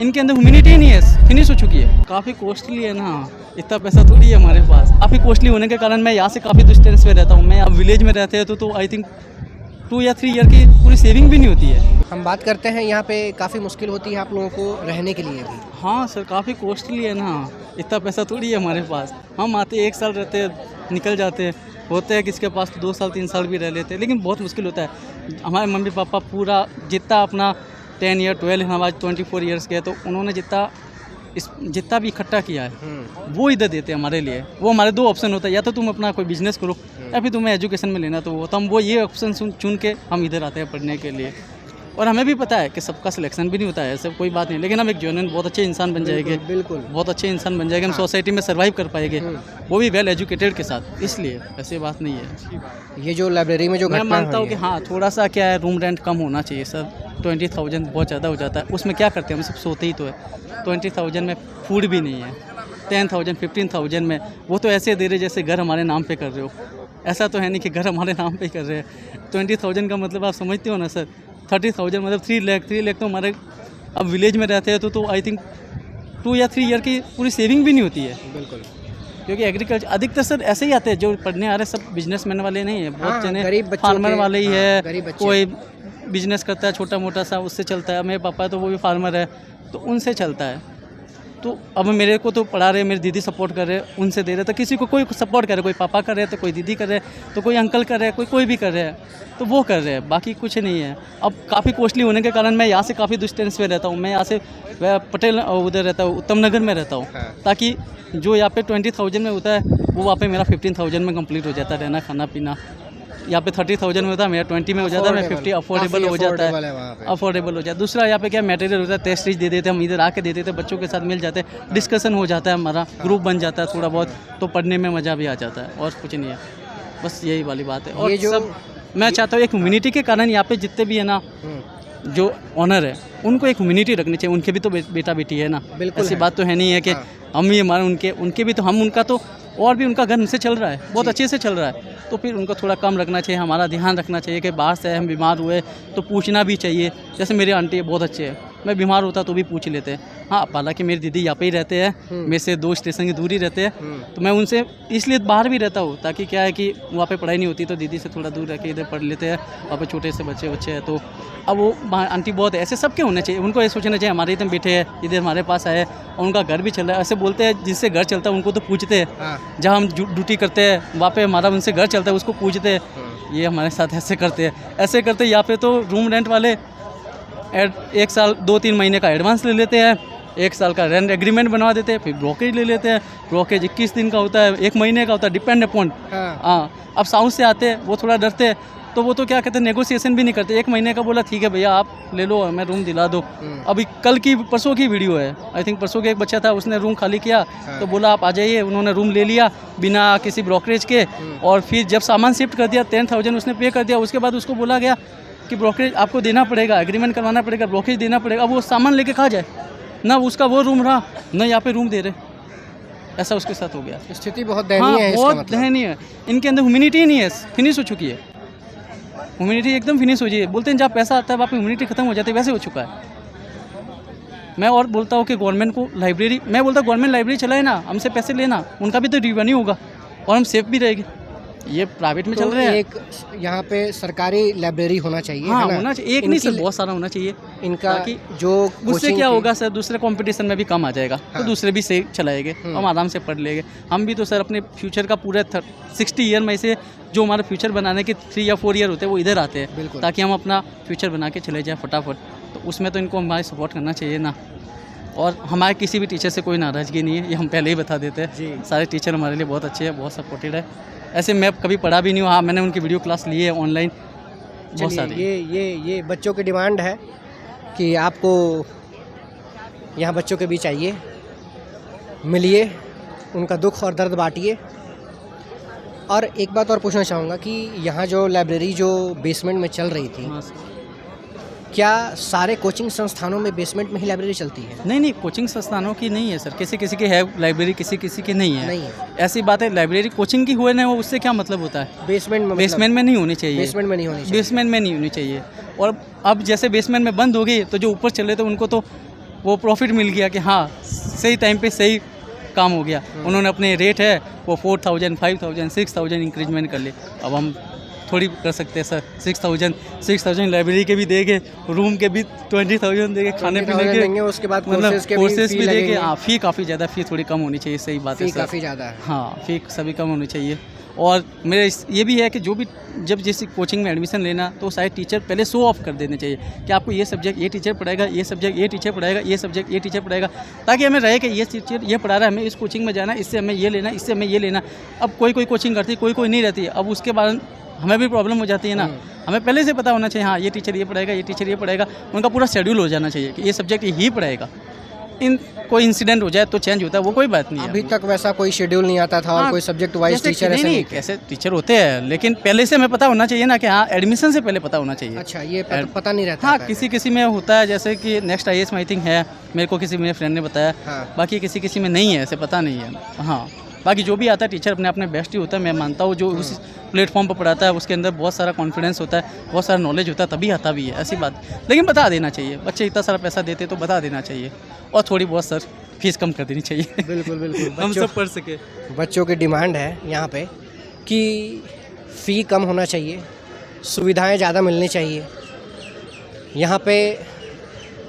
इनके अंदर ह्यूमैनिटी नहीं है, फिनिश हो चुकी है। काफ़ी कॉस्टली है ना, इतना पैसा थोड़ी है हमारे पास। काफ़ी कॉस्टली होने के कारण मैं यहाँ से काफ़ी डिस्टेंस पे रहता हूँ। मैं अब विलेज में रहते हैं तो आई थिंक 2 या 3 ईयर की पूरी सेविंग भी नहीं होती है। हम बात करते हैं यहाँ पे काफ़ी मुश्किल होती है आप लोगों को रहने के लिए भी। हाँ सर, काफ़ी कॉस्टली है ना, इतना पैसा थोड़ी है हमारे पास। हम आते 1 साल रहते हैं, निकल जाते हैं। होते हैं किसके पास तो 2 साल 3 साल भी रह लेते हैं, लेकिन बहुत मुश्किल होता है। हमारे मम्मी पापा पूरा जितना अपना 10 ईयर 12 हम आज 24 ईयर्स के, तो उन्होंने जितना भी इकट्ठा किया है वो इधर देते हैं हमारे लिए। वो हमारे 2 ऑप्शन होता है, या तो तुम अपना कोई बिजनेस करो या फिर तुम्हें एजुकेशन में लेना तो हम वो ये ऑप्शन चुन के हम इधर आते हैं पढ़ने के लिए। और हमें भी पता है कि सबका सिलेक्शन भी नहीं होता है, ऐसे कोई बात नहीं, लेकिन हम एक जेन्युइन बहुत अच्छे इंसान बन जाएंगे। बिल्कुल बहुत अच्छे इंसान बन जाएंगे, हम सोसाइटी में सर्वाइव कर पाएंगे, वो भी वेल एजुकेटेड के साथ। इसलिए ऐसी बात नहीं है। ये जो लाइब्रेरी में जो मैं घटना मानता हूँ हुई कि है, हाँ, थोड़ा सा क्या है, रूम रेंट कम होना चाहिए सर। 20,000 बहुत ज़्यादा हो जाता है। उसमें क्या करते हैं, हम सब सोते ही तो है। 20,000 में फूड भी नहीं है। 10,000 15,000 में वो तो ऐसे दे रहे जैसे घर हमारे नाम पे कर रहे हो। ऐसा तो है नहीं कि घर हमारे नाम पे कर रहे हैं। 20,000 का मतलब आप समझते हो ना सर। 30,000 मतलब 3 लाख तो हमारे अब विलेज में रहते हैं तो आई थिंक 2 या 3 ईयर की पूरी सेविंग भी नहीं होती है। बिल्कुल। क्योंकि एग्रीकल्चर अधिकतर सर ऐसे ही आते हैं, जो पढ़ने आ रहे हैं सब बिजनेसमैन वाले नहीं है। बहुत जने गरीब बच्चों फार्मर के, वाले ही गरीब है। बच्चे। कोई बिजनेस करता है छोटा मोटा सा, उससे चलता है। मेरे पापा तो वो भी फार्मर है, तो उनसे चलता है। तो अब मेरे को तो पढ़ा रहे, मेरी दीदी सपोर्ट कर रहे, उनसे दे रहे। तो किसी को कोई सपोर्ट कर रहे, कोई पापा कर रहे तो कोई दीदी कर रहे, तो कोई अंकल कर रहे, कोई भी कर रहे हैं, तो वो कर रहे हैं, बाकी कुछ नहीं है। अब काफ़ी कॉस्टली होने के कारण मैं यहाँ से काफ़ी डिस्टेंस पे रहता हूँ। मैं यहाँ से पटेल उधर रहता हूँ, उत्तम नगर में रहता हूँ, ताकि जो यहाँ पे 20,000 में होता है वो वहाँ पे मेरा 15,000 में कंप्लीट हो जाता है, रहना खाना पीना। यहाँ पे 30,000 में होता है, मेरा 20 में हो जाता है, मैं 50 अफोर्डेबल हो जाता है, अफोर्डेबल हो जाता है। दूसरा यहाँ पे क्या मटेरियल होता है, टेस्ट सीरीज दे देते हैं, हम इधर आके दे देते हैं, बच्चों के साथ मिल जाते हैं, डिस्कशन हो जाता है, हमारा ग्रुप बन जाता है थोड़ा बहुत, तो पढ़ने में मज़ा भी आ जाता है। और कुछ नहीं है, बस यही वाली बात है। और ये जो सब मैं चाहता हूँ एक ह्यूमैनिटी के कारण यहाँ पे जितने भी है ना जो ऑनर है, उनको एक ह्यूमैनिटी रखनी चाहिए। उनके भी तो बेटा बेटी है ना, बिल्कुल ऐसी है। बात तो है नहीं है कि हम ही हमारे उनके भी तो हम उनका तो, और भी उनका घर से चल रहा है, बहुत अच्छे से चल रहा है। तो फिर उनको थोड़ा कम रखना चाहिए, हमारा ध्यान रखना चाहिए कि बाहर से हम बीमार हुए तो पूछना भी चाहिए। जैसे मेरे आंटी बहुत अच्छे हैं, मैं बीमार होता तो भी पूछ लेते हैं। हाँ, हालांकि मेरी दीदी यहाँ पे ही रहते हैं, मेरे से 2 स्टेशन की दूरी रहते हैं, तो मैं उनसे इसलिए बाहर भी रहता हूँ, ताकि क्या है कि वहाँ पे पढ़ाई नहीं होती तो दीदी से थोड़ा दूर रह के इधर पढ़ लेते हैं। वहाँ पे छोटे से बच्चे हैं, तो अब वो आंटी बहुत है, ऐसे सबके होने चाहिए। उनको ये सोचना चाहिए हमारे इधर बैठे हैं, इधर हमारे पास आए और उनका घर भी चल रहा है। ऐसे बोलते हैं जिससे घर चलता है उनको तो पूछते हैं, जहाँ हम ड्यूटी करते हैं वहाँ पे हमारा उनसे घर चलता है उसको पूछते हैं। ये हमारे साथ ऐसे करते हैं, यहाँ पे तो रूम रेंट वाले 1 साल 2-3 महीने का एडवांस ले लेते हैं, 1 साल का रेंट एग्रीमेंट बनवा देते हैं, फिर ब्रोकेज ले लेते हैं। ब्रोकेज 21 दिन का होता है, 1 महीने का होता है, डिपेंड अपॉन। हाँ, अब साउथ से आते हैं वो थोड़ा डरते हैं, तो वो तो क्या कहते हैं, नेगोशिएशन भी नहीं करते। 1 महीने का बोला ठीक है भैया आप ले लो, मैं रूम दिला दो। अभी परसों की वीडियो है, आई थिंक परसों के एक बच्चा था, उसने रूम खाली किया तो बोला आप आ जाइए, उन्होंने रूम ले लिया बिना किसी ब्रोकरेज के। और फिर जब सामान शिफ्ट कर दिया 10,000 उसने पे कर दिया, उसके बाद उसको बोला गया कि ब्रोकरेज आपको देना पड़ेगा, एग्रीमेंट करवाना पड़ेगा, ब्रोकरेज देना पड़ेगा। अब वो सामान लेके कहाँ जाए, ना उसका वो रूम रहा, ना यहाँ पे रूम दे रहे। ऐसा उसके साथ हो गया। स्थिति बहुत दयनीय है, बहुत दयनीय है। इनके अंदर ह्यूमैनिटी नहीं है, फिनिश हो चुकी है। ह्यूमैनिटी एकदम फिनिश हो जाइए। बोलते हैं जब पैसा आता है वहाँ पे ह्यूमैनिटी खत्म हो जाती है, वैसे हो चुका है। मैं और बोलता हूँ कि गवर्नमेंट को लाइब्रेरी, मैं बोलता गवर्नमेंट लाइब्रेरी चलाए ना, हमसे पैसे लेना, उनका भी तो रिवेन्यू होगा और हम सेफ भी रहेंगे। ये प्राइवेट में चल रहे हैं। एक यहाँ पे सरकारी लाइब्रेरी होना चाहिए। हाँ, है ना? होना चाहिए। एक नहीं सर, बहुत सारा होना चाहिए इनका जो उससे क्या होगा सर, दूसरे कंपटीशन में भी कम आ जाएगा। तो दूसरे भी सही चलाएंगे, हम आराम से पढ़ लेंगे। हम भी तो सर अपने फ्यूचर का पूरे 60 ईयर में से जो हमारा फ्यूचर बनाने के 3 या 4 ईयर होते हैं वो इधर आते हैं, ताकि हम अपना फ्यूचर बना के चले जाए फटाफट। तो उसमें तो इनको हमारी सपोर्ट करना चाहिए ना। और हमारे किसी भी टीचर से कोई नाराज़गी नहीं है, ये हम पहले ही बता देते हैं। सारे टीचर हमारे लिए बहुत अच्छे हैं, बहुत सपोर्टेड है। ऐसे मैं कभी पढ़ा भी नहीं हूँ। हाँ, मैंने उनकी वीडियो क्लास ली है ऑनलाइन, बहुत सारी। ये बच्चों की डिमांड है कि आपको यहाँ बच्चों के बीच आइए, मिलिए, उनका दुख और दर्द बांटिए। और एक बात और पूछना चाहूँगा कि यहाँ जो लाइब्रेरी जो बेसमेंट में चल रही थी, क्या सारे कोचिंग संस्थानों में बेसमेंट में ही लाइब्रेरी चलती है? नहीं, कोचिंग संस्थानों की नहीं है सर। किसी किसी की है लाइब्रेरी, किसी किसी की नहीं है। ऐसी बात है, लाइब्रेरी कोचिंग की हुए ना हो, उससे क्या मतलब होता है? बेसमेंट में नहीं होनी चाहिए। बेसमेंट में नहीं होनी चाहिए। और अब जैसे बेसमेंट में बंद हो गई तो जो ऊपर चले थे उनको तो वो प्रॉफिट मिल गया कि हाँ सही टाइम पे सही काम हो गया। उन्होंने अपने रेट है वो 4000, 5000, 6000 इंक्रीजमेंट कर ले। अब हम थोड़ी कर सकते हैं सर, 6000 लाइब्रेरी के भी देंगे, रूम के भी 20000 देंगे, खाने पीने के देंगे, उसके बाद मतलब कोर्सेज के कोर्सेज भी देंगे। लगेंगे। हाँ फ़ी काफ़ी ज़्यादा, फ़ी थोड़ी कम होनी चाहिए, सही बात है फी सर। काफ़ी ज़्यादा है। हाँ फ़ी सभी कम होनी चाहिए। और मेरे ये भी है कि जो भी जब जैसे कोचिंग में एडमिशन लेना तो शायद टीचर पहले शो ऑफ कर देने चाहिए कि आपको ये सब्जेक्ट ये टीचर पढ़ाएगा, ये सब्जेक्ट ये टीचर पढ़ाएगा, ये सब्जेक्ट ये टीचर पढ़ाएगा, ताकि हमें रहे कि ये टीचर ये पढ़ा रहा है, हमें इस कोचिंग में जाना है, इससे हमें ये लेना है, इससे हमें ये लेना। अब कोई कोचिंग करती है, कोई नहीं रहती है। अब उसके बाद हमें भी प्रॉब्लम हो जाती है ना। हमें पहले से पता होना चाहिए हाँ ये टीचर ये पढ़ाएगा, ये टीचर ये पढ़ाएगा, उनका पूरा शेड्यूल हो जाना चाहिए कि ये सब्जेक्ट ही पढ़ाएगा। इन कोई इंसिडेंट हो जाए तो चेंज होता है, वो कोई बात नहीं है। अभी तक वैसा कोई शेड्यूल नहीं आता था और हाँ, कोई सब्जेक्ट वाइज जैसे टीचर ऐसे नहीं, कैसे टीचर होते हैं, लेकिन पहले से हमें पता होना चाहिए ना कि हाँ एडमिशन से पहले पता होना चाहिए। अच्छा, ये पता नहीं रहता हाँ पहले। किसी में होता है, जैसे कि नेक्स्ट IAS में आई थिंक है, मेरे को किसी मेरे फ्रेंड ने बताया। हाँ। बाकी किसी में नहीं है, ऐसे पता नहीं है। हाँ बाकी जो भी आता है टीचर अपने बेस्ट ही होता है, मैं मानता हूँ। जो उस प्लेटफॉर्म पर पढ़ाता है उसके अंदर बहुत सारा कॉन्फिडेंस होता है, बहुत सारा नॉलेज होता है, तभी आता भी है, ऐसी बात। लेकिन बता देना चाहिए, बच्चे इतना सारा पैसा देते तो बता देना चाहिए। और थोड़ी बहुत सर फीस कम कर देनी चाहिए। बिल्कुल बिल्कुल। हम सब पढ़ सके। बच्चों की डिमांड है यहाँ पे कि फ़ी कम होना चाहिए, सुविधाएं ज़्यादा मिलनी चाहिए। यहाँ पे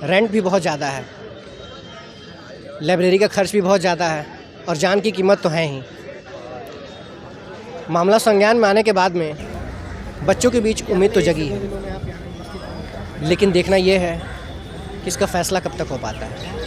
रेंट भी बहुत ज़्यादा है, लाइब्रेरी का खर्च भी बहुत ज़्यादा है और जान की कीमत तो है ही। मामला संज्ञान में आने के बाद में बच्चों के बीच उम्मीद तो जगी है, लेकिन देखना ये है कि इसका फ़ैसला कब तक हो पाता है।